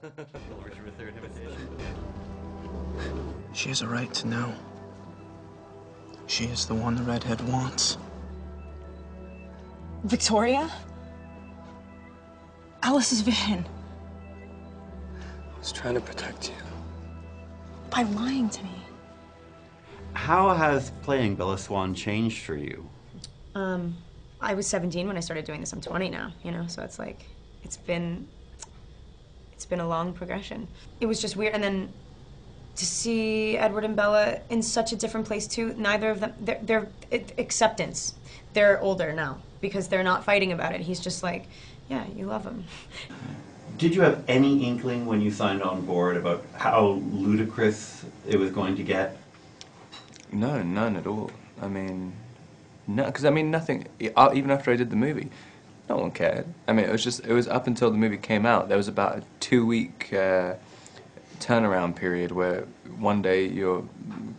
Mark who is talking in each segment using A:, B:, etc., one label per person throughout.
A: Delivers you a third invitation.
B: She has a right to know. She is the one the redhead wants.
C: Victoria? Alice's vision.
B: I was trying to protect you.
C: By lying to me.
A: How has playing Bella Swan changed for you?
D: I was 17 when I started doing this. I'm 20 now, you know, so it's like, it's been a long progression. It was just weird, and then to see Edward and Bella in such a different place too, neither of them, they're acceptance. They're older now, because they're not fighting about it. He's just like, yeah, you love him.
A: Did you have any inkling when you signed on board about how ludicrous it was going to get?
B: No, none at all. I mean, no, because I mean, nothing, even after I did the movie, no one cared. I mean, it was up until the movie came out. There was about a 2-week turnaround period where one day you're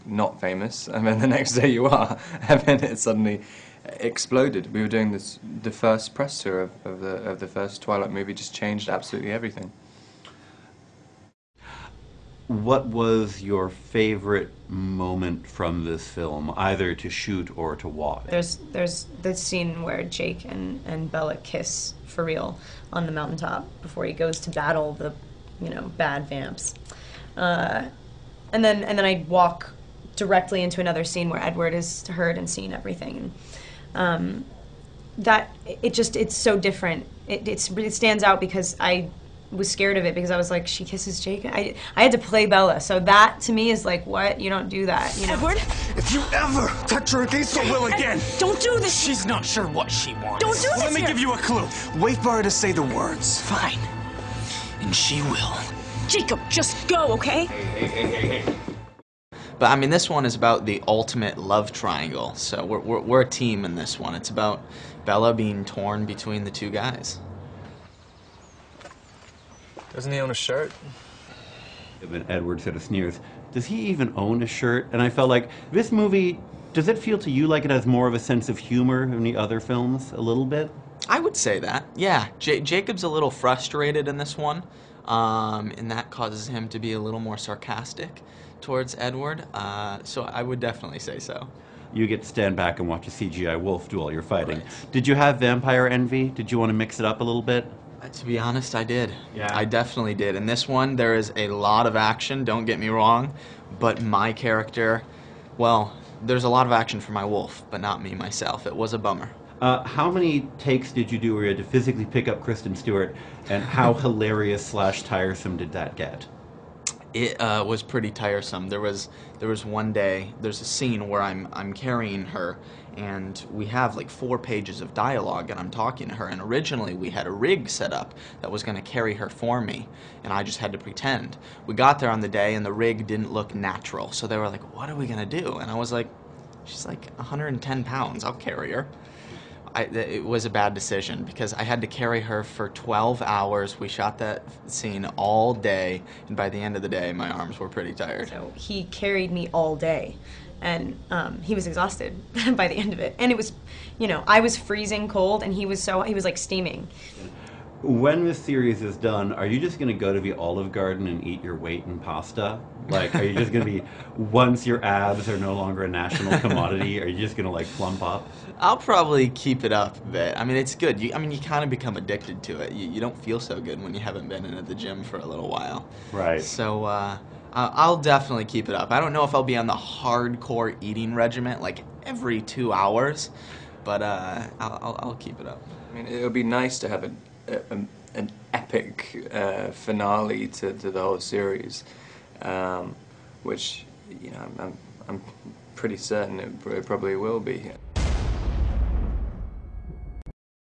B: not famous, and then the next day you are, and then it suddenly exploded. We were doing the first press tour of the first Twilight movie, just changed absolutely everything.
A: What was your favorite moment from this film, either to shoot or to watch?
D: There's the scene where Jake and Bella kiss for real on the mountaintop before he goes to battle the, you know, bad vamps. And then I walk directly into another scene where Edward has heard and seen everything. And it's so different. It stands out because I was scared of it, because I was like, she kisses Jake. I had to play Bella, so that to me is like, what? You don't do that, you know?
C: Edward?
E: If you ever touch her against her will again,
C: Don't do this!
E: she's not sure what she wants.
C: Don't do this
E: Let me
C: here.
E: give you a clue. Wait for her to say the words.
C: Fine.
E: And she will.
C: Jacob, just go, okay?
F: But I mean, this one is about the ultimate love triangle. So we're a team in this one. It's about Bella being torn between the two guys.
B: Doesn't he own a shirt?
A: When Edward sort of sneers, does he even own a shirt? And I felt like, this movie, does it feel to you like it has more of a sense of humor than the other films, a little bit?
F: I would say that, yeah. Jacob's a little frustrated in this one, and that causes him to be a little more sarcastic towards Edward, so I would definitely say so.
A: You get to stand back and watch a CGI wolf do all your fighting.
F: Right.
A: Did you have vampire envy? Did you want to mix it up a little bit?
F: To be honest, I did.
A: Yeah.
F: I definitely did. In this one, there is a lot of action, don't get me wrong, but my character, well, there's a lot of action for my wolf, but not me myself. It was a bummer.
A: How many takes did you do where you had to physically pick up Kristen Stewart, and how hilarious/tiresome did that get?
F: It was pretty tiresome. There was one day, there's a scene where I'm carrying her, and we have like 4 pages of dialogue, and I'm talking to her, and originally we had a rig set up that was going to carry her for me, and I just had to pretend. We got there on the day, and the rig didn't look natural, so they were like, what are we going to do? And I was like, she's like 110 pounds, I'll carry her. It was a bad decision, because I had to carry her for 12 hours. We shot that scene all day, and by the end of the day, my arms were pretty tired.
D: So he carried me all day, and he was exhausted by the end of it. And it was, you know, I was freezing cold, and he was like steaming.
A: When this series is done, are you just going to go to the Olive Garden and eat your weight in pasta? Like, are you just going to be, once your abs are no longer a national commodity, are you just going to, like, plump up?
F: I'll probably keep it up a bit. I mean, it's good. You kind of become addicted to it. You don't feel so good when you haven't been in at the gym for a little while.
A: Right.
F: So, I'll definitely keep it up. I don't know if I'll be on the hardcore eating regimen, like, every 2 hours, but I'll keep it up.
B: I mean, it would be nice to have an epic finale to the whole series, which, you know, I'm pretty certain it probably will be.